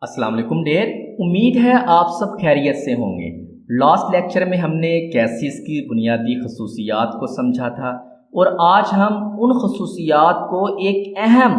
अस्सलाम वालेकुम डियर। उम्मीद है आप सब खैरियत से होंगे। लास्ट लेक्चर में हमने गैसेस की बुनियादी खसूसियात को समझा था और आज हम उन खसूसियात को एक अहम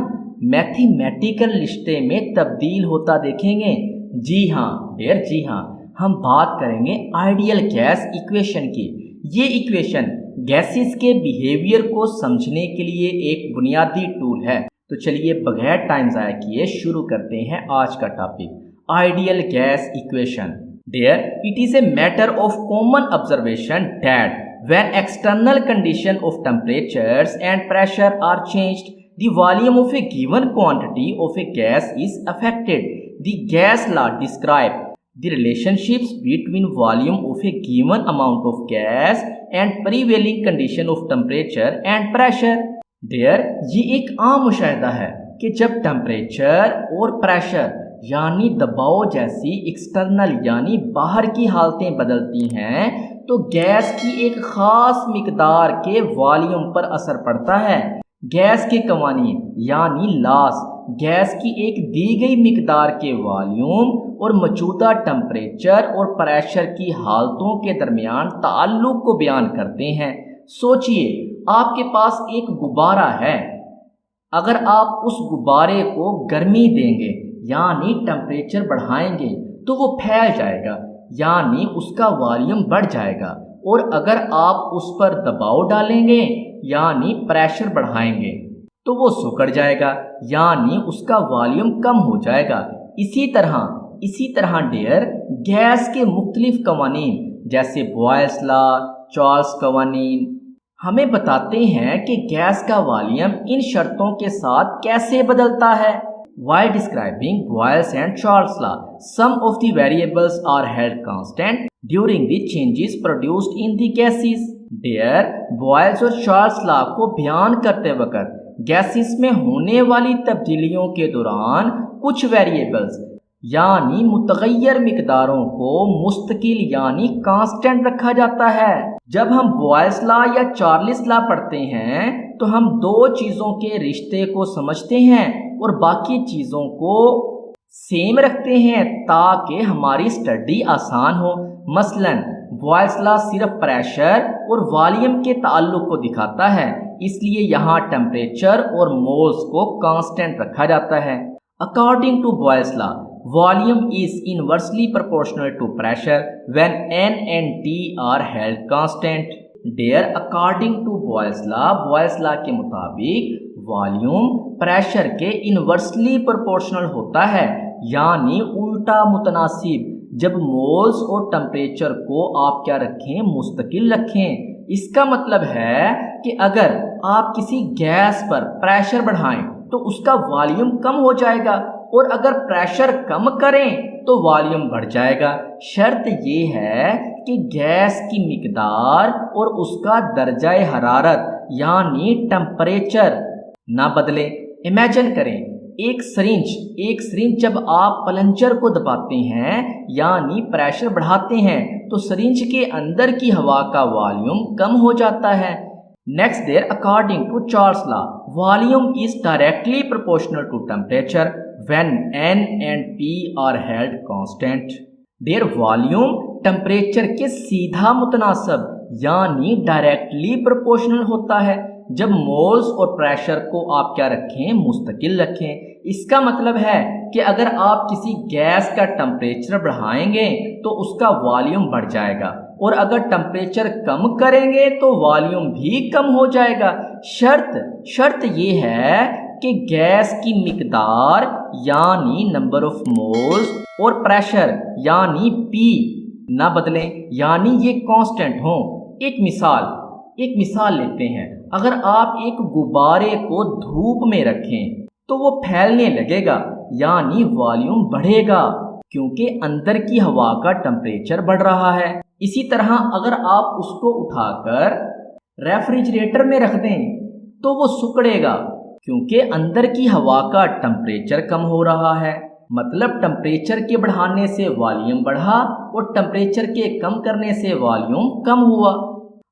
मैथमेटिकल रिश्ते में तब्दील होता देखेंगे। जी हाँ डियर, जी हाँ, हम बात करेंगे आइडियल गैस इक्वेशन की। ये इक्वेशन गैसेस के बिहेवियर को समझने के लिए एक बुनियादी टूल है। तो चलिए बगैर टाइम ज़ाया किए शुरू करते हैं आज का topic, ideal gas equation. Dear, it is a matter of common observation that when external condition of temperatures and pressure are changed, the volume of a given quantity of a gas is affected. The gas law describes the relationships between volume of a given amount of gas and prevailing condition of temperature and pressure. Dear, ये एक आम मुशाहिदा है कि जब temperature और pressure यानी दबाव जैसी एक्सटर्नल यानी बाहर की हालतें बदलती हैं तो गैस की एक ख़ास मिकदार के वॉल्यूम पर असर पड़ता है। गैस के कवानीन यानी लॉस गैस की एक दी गई मिकदार के वॉल्यूम और मौजूदा टेम्परेचर और प्रेशर की हालतों के दरमियान ताल्लुक़ को बयान करते हैं। सोचिए, आपके पास एक गुब्बारा है। अगर आप उस गुब्बारे को गर्मी देंगे यानी टेम्परेचर बढ़ाएंगे तो वो फैल जाएगा यानी उसका वॉल्यूम बढ़ जाएगा, और अगर आप उस पर दबाव डालेंगे यानी प्रेशर बढ़ाएंगे तो वो सिकुड़ जाएगा यानी उसका वॉल्यूम कम हो जाएगा। इसी तरह डियर, गैस के मुख्तलिफ कवानीन जैसे बॉयल्स लॉ, चार्ल्स कवानीन हमें बताते हैं कि गैस का वॉल्यूम इन शर्तों के साथ कैसे बदलता है। While describing Boyle's and Charles' law, some of the variables are held constant during the changes produced in the gases. Dear, Boyle's और Charles' law को बयान करते वक्त गैसेस में होने वाली तब्दीलियों के दौरान कुछ वेरिएबल्स यानी मुतगय्यर मिकदारों को मुस्तकिल यानी कांस्टेंट रखा जाता है। जब हम बॉयल्स लॉ या चार्ल्स लॉ पढ़ते हैं तो हम दो चीज़ों के रिश्ते को समझते हैं और बाकी चीज़ों को सेम रखते हैं ताकि हमारी स्टडी आसान हो। मसलन बॉयल्स लॉ सिर्फ प्रेशर और वॉल्यूम के ताल्लुक को दिखाता है, इसलिए यहाँ टेम्परेचर और मोल्स को कांस्टेंट रखा जाता है। According to Boyle's law, volume is inversely proportional to pressure when N and T are held constant. Dear, according to Boyle's law के मुताबिक वॉल्यूम प्रेशर के इन्वर्सली प्रोपोर्शनल होता है यानी उल्टा मुतनासिब जब मोल्स और टेम्परेचर को आप क्या रखें, मुस्तकिल रखें। इसका मतलब है कि अगर आप किसी गैस पर प्रेशर बढ़ाएं तो उसका वॉल्यूम कम हो जाएगा और अगर प्रेशर कम करें तो वॉल्यूम बढ़ जाएगा। शर्त ये है कि गैस की मिकदार और उसका दर्जाए हरारत यानी टेम्परेचर ना बदले। इमेजिन करें, एक सरिंज जब आप प्लंजर को दबाते हैं यानी प्रेशर बढ़ाते हैं तो सरिंज के अंदर की हवा का वॉल्यूम कम हो जाता है। Next there, according to Charles' law, volume is directly proportional to temperature when N and T are held constant. Their volume temperature के सीधा मुतनासिब यानी डायरेक्टली प्रोपोर्शनल होता है जब मोल्स और प्रेशर को आप क्या रखें, मुस्तकिल रखें। इसका मतलब है कि अगर आप किसी गैस का टेम्परेचर बढ़ाएंगे तो उसका वॉल्यूम बढ़ जाएगा और अगर टेम्परेचर कम करेंगे तो वॉल्यूम भी कम हो जाएगा। शर्त ये है कि गैस की मिकदार यानी नंबर ऑफ मोल्स और प्रेशर यानी P ना बदलें यानी ये कांस्टेंट हों। एक मिसाल लेते हैं। अगर आप एक गुब्बारे को धूप में रखें तो वो फैलने लगेगा यानी वॉल्यूम बढ़ेगा क्योंकि अंदर की हवा का टेम्परेचर बढ़ रहा है। इसी तरह अगर आप उसको उठाकर रेफ्रिजरेटर में रख दें तो वो सिकुड़ेगा क्योंकि अंदर की हवा का टेम्परेचर कम हो रहा है। मतलब टेम्परेचर के बढ़ाने से वॉल्यूम बढ़ा और टेम्परेचर के कम करने से वॉल्यूम कम हुआ।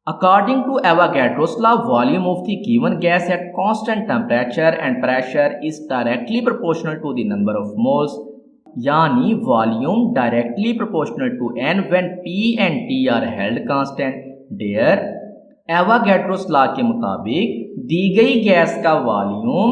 According to Avogadro's law, volume of the given gas at constant temperature and pressure is directly proportional to the number of moles. यानी volume directly proportional to n when P and T are held constant. There Avogadro's law के मुताबिक दी गई gas का volume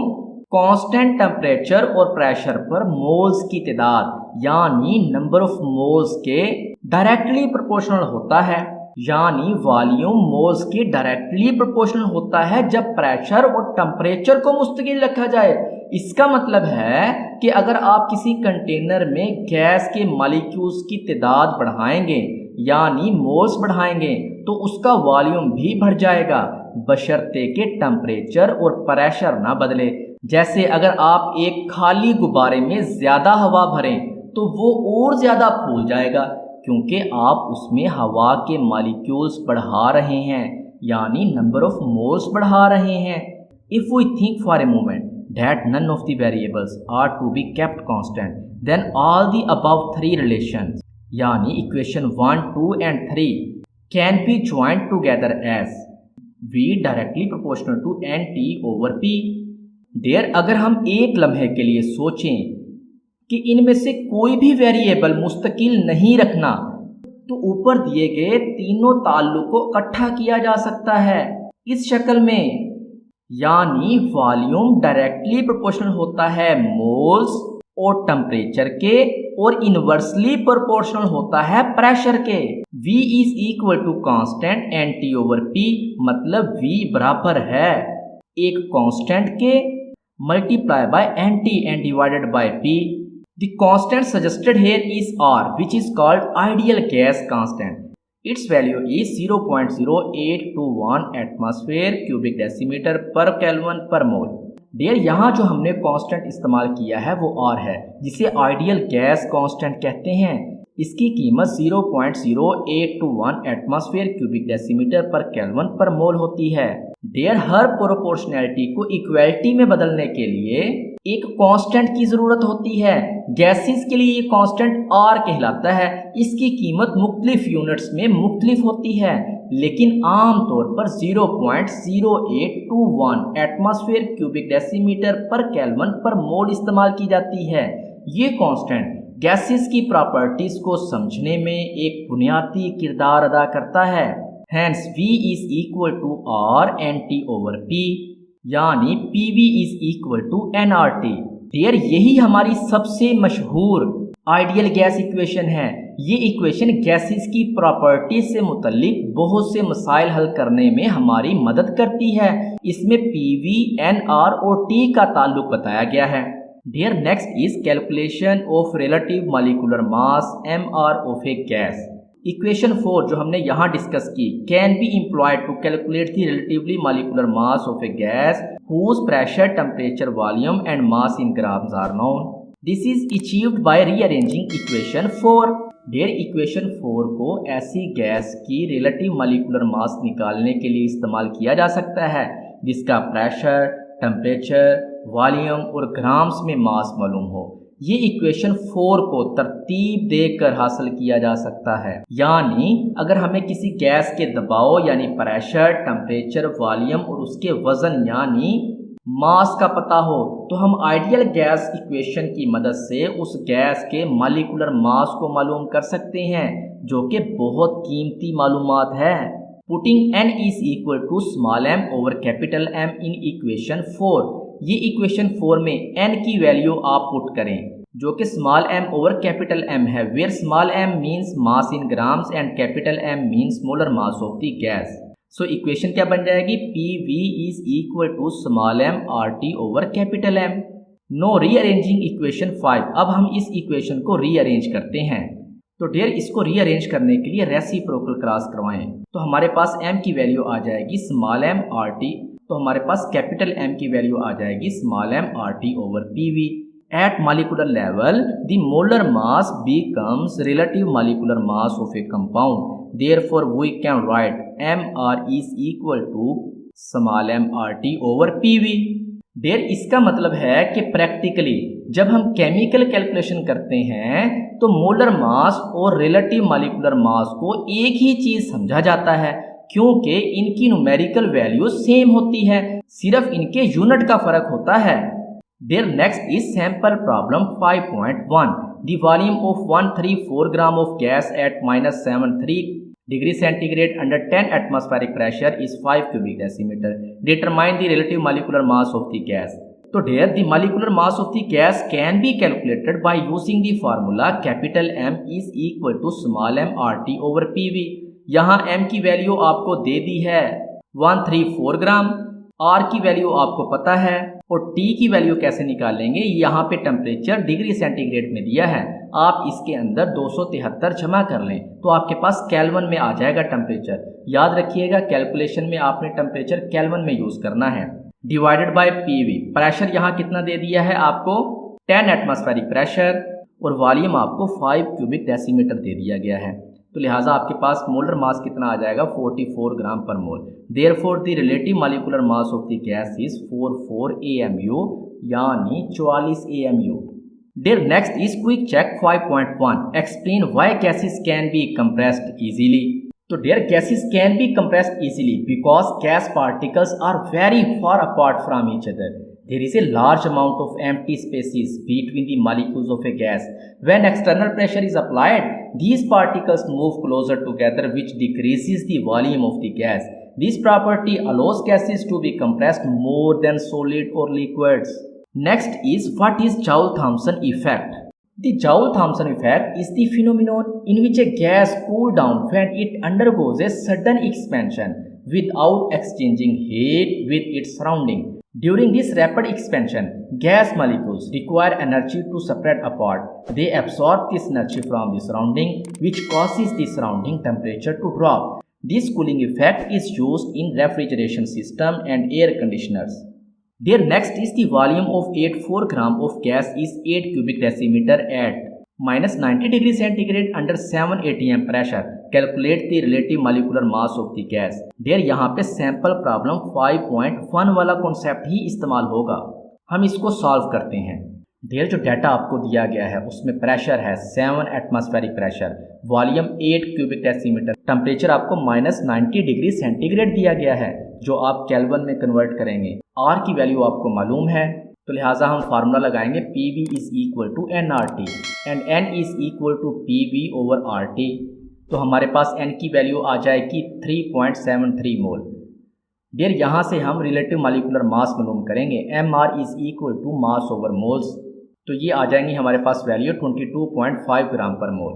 constant temperature और pressure पर moles की तादाद यानी नंबर ऑफ मोल्स के डायरेक्टली प्रोपोर्शनल होता है। यानी वॉल्यूम मोल्स के डायरेक्टली प्रोपोर्शनल होता है जब प्रेशर और टेम्परेचर को मुस्तकिल रखा जाए। इसका मतलब है कि अगर आप किसी कंटेनर में गैस के मॉलिक्यूल्स की तादाद बढ़ाएंगे यानी मोल्स बढ़ाएंगे तो उसका वॉल्यूम भी बढ़ जाएगा, बशर्ते के टेम्परेचर और प्रेशर ना बदले। जैसे अगर आप एक खाली गुब्बारे में ज़्यादा हवा भरें तो वो और ज़्यादा फूल जाएगा क्योंकि आप उसमें हवा के मॉलिक्यूल्स बढ़ा रहे हैं यानी नंबर ऑफ मोल्स बढ़ा रहे हैं। If we think for a moment that none of the variables are to be kept constant, then all the above three relations यानी equation 1, 2 and 3 can be joined together as V directly proportional to NT over P। There अगर हम एक लम्हे के लिए सोचें कि इनमें से कोई भी वेरिएबल मुस्तकिल नहीं रखना तो ऊपर दिए गए तीनों ताल्लुक को इकट्ठा किया जा सकता है इस शक्ल में, यानी वॉल्यूम डायरेक्टली प्रोपोर्शनल होता है मोल्स और टेम्परेचर के और इनवर्सली प्रोपोर्शनल होता है प्रेशर के। V is equal to constant NT over P, मतलब V बराबर है एक कांस्टेंट के multiply by NT and divided by P। The constant suggested here is R which is called ideal gas constant. Its value is 0.0821 atmosphere cubic decimetre per kelvin per mole. Dear यहाँ जो हमने constant इस्तेमाल किया है वो R है जिसे ideal gas constant कहते हैं। इसकी कीमत 0.0821 atmosphere cubic decimetre per kelvin per मोल होती है। डियर हर प्रोपोर्शनैलिटी को इक्वलिटी में बदलने के लिए एक कांस्टेंट की जरूरत होती है। गैसेस के लिए ये कांस्टेंट R कहलाता है। इसकी कीमत मुख्तलिफ यूनिट्स में मुख्तलिफ होती है लेकिन आम तौर पर 0.0821 atmosphere cubic decimetre per kelvin per मोल इस्तेमाल की जाती है। ये कांस्टेंट गैसेस की प्रॉपर्टीज को समझने में एक बुनियादी किरदार अदा करता है। Hence V is equal to R NT over P, यानी PV is equal to nRT। Dear यही हमारी सबसे मशहूर आइडियल गैस इक्वेशन है। ये इक्वेशन गैसेस की प्रॉपर्टीज से मुतल्लिक बहुत से मसाइल हल करने में हमारी मदद करती है। इसमें PV, nR और T का ताल्लुक बताया गया है। Dear next is calculation of relative molecular mass MR of a gas. Equation 4 जो हमने यहाँ डिस्कस की can be employed to calculate the relatively molecular mass of a gas whose pressure, temperature, volume and mass in grams are known. This is achieved by rearranging equation 4। Dear equation 4 को ऐसी gas की relative molecular मास निकालने के लिए इस्तेमाल किया जा सकता है जिसका प्रेशर, टेम्परेचर, वॉल्यूम और ग्राम्स में मास मालूम हो। ये इक्वेशन 4 को तरतीब देकर हासिल किया जा सकता है। यानी अगर हमें किसी गैस के दबाव यानी प्रेशर, टेम्परेचर, वॉल्यूम और उसके वजन यानी मास का पता हो तो हम आइडियल गैस इक्वेशन की मदद से उस गैस के मॉलिक्यूलर मास को मालूम कर सकते हैं जो कि बहुत कीमती मालूमात है। Putting n is equal to small m over capital M in equation 4। ये इक्वेशन 4 में n की वैल्यू आप पुट करें जो कि small m over capital M है, where small m means mass in grams and capital M means molar mass of the gas. So equation क्या बन जाएगी? PV is equal to small m RT over capital M। Now rearranging equation 5। अब हम इस equation को rearrange करते हैं। तो डियर इसको रीअरेंज करने के लिए रेसिप्रोकल क्रॉस करवाएं तो हमारे पास m की वैल्यू आ जाएगी स्मॉल m RT, तो हमारे पास कैपिटल M की वैल्यू आ जाएगी small m RT over PV। At molecular level the molar mass becomes relative molecular mass of a compound, therefore we can write MR is equal to small m RT over PV। Dear इसका मतलब है कि practically जब हम chemical calculation करते हैं तो molar mass और रिलेटिव मॉलिक्यूलर मास को एक ही चीज समझा जाता है क्योंकि इनकी न्यूमेरिकल वैल्यू सेम होती है, सिर्फ इनके यूनिट का फर्क होता है। Dear next is sample problem 5.1। the volume of 134 gram of gas at -73 degree centigrade under 10 atmospheric pressure is 5 cubic decimeter. Determine the relative molecular mass of the gas. So here the molecular mass of the gas can be calculated by using the formula capital M is equal to small m RT over PV. यहाँ m की value आपको दे दी है 134 ग्राम, r की value आपको पता है और t की वैल्यू कैसे निकालेंगे, यहाँ पे टेम्परेचर डिग्री सेंटीग्रेड में दिया है, आप इसके अंदर 273 जमा कर लें तो आपके पास केल्विन में आ जाएगा टेम्परेचर। याद रखिएगा कैलकुलेशन में आपने टेम्परेचर केल्विन में यूज करना है। डिवाइडेड बाय पीवी, प्रेशर यहाँ कितना दे दिया है आपको 10 एटमॉस्फेरिक प्रेशर और वॉल्यूम आपको 5 क्यूबिक डेसीमीटर दे दिया गया है, तो लिहाजा आपके पास मोलर मास कितना आ जाएगा 44 ग्राम पर mole. Therefore the relative molecular mass of the gas is 44 AMU यानी 44 AMU। There next is quick check 5.1 explain why gases can be compressed easily. तो dear gases can be compressed easily because gas particles are very far apart from each other. There is a large amount of empty spaces between the molecules of a gas. When external pressure is applied, these particles move closer together, which decreases the volume of the gas. This property allows gases to be compressed more than solid or liquids. Next is what is Joule-Thomson effect? The Joule-Thomson effect is the phenomenon in which a gas cools down when it undergoes a sudden expansion without exchanging heat with its surrounding. During this rapid expansion, gas molecules require energy to separate apart. They absorb this energy from the surrounding, which causes the surrounding temperature to drop. This cooling effect is used in refrigeration system and air conditioners. There next is the volume of 84 gram of gas is 8 cubic decimeter at -90 degree centigrade under 7 atm pressure. Calculate the relative molecular mass of the gas. There यहाँ पे sample problem 5.1 वाला concept ही इस्तेमाल होगा। हम इसको solve करते हैं। There जो डाटा आपको दिया गया है उसमें प्रेशर है 7 atmospheric pressure, volume 8 cubic decimetre, temperature आपको -90 डिग्री सेंटीग्रेड दिया गया है जो आप केल्विन में कन्वर्ट करेंगे। आर की वैल्यू आपको मालूम है तो लिहाजा हम फार्मूला लगाएंगे PV is equal to nRT and N is equal to PV over RT। तो हमारे पास N की वैल्यू आ जाएगी 3.73 मोल। देयर यहाँ से हम रिलेटिव मॉलिक्यूलर मास मालूम करेंगे, MR is equal to mass over moles, तो ये आ जाएंगी हमारे पास वैल्यू 22.5 ग्राम पर मोल।